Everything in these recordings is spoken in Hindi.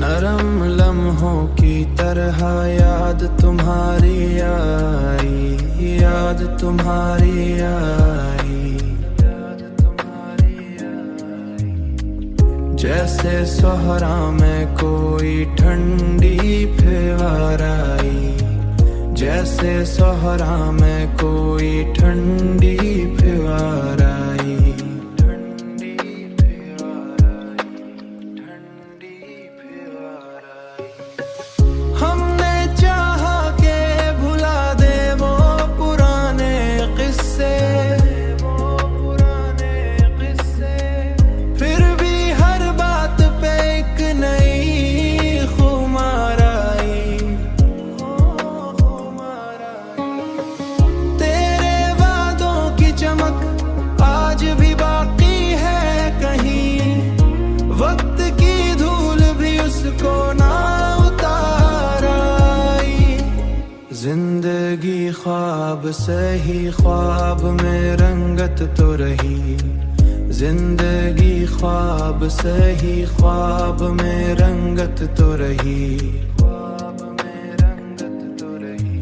नरम लम्हों की तरह याद तुम्हारी आई, याद तुम्हारी आई, जैसे सोहरा में कोई ठंडी फुहार आई, जैसे सोहरा में कोई ठंडी फुहार आई, ठंडी फुहार आई, ठंडी फुहार आई। हमने चाहा के भुला दे वो पुराने किस्से, फिर भी हर बात पे एक नई खुमार आई, तेरे वादों की चमक आज भी बाकी है कहीं, वक्त की धूल भी उसको ना उतार आई। जिंदगी ख्वाब से ही ख्वाब में रंगत तो रही, जिंदगी ख्वाब से ही ख्वाब में रंगत तो रही, ख्वाब में रंगत तो रही।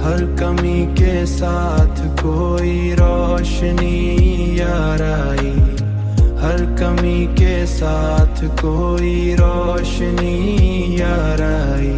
हर कमी के साथ कोई रोशनी यार आई, हर कमी के साथ कोई रोशनी यार आई।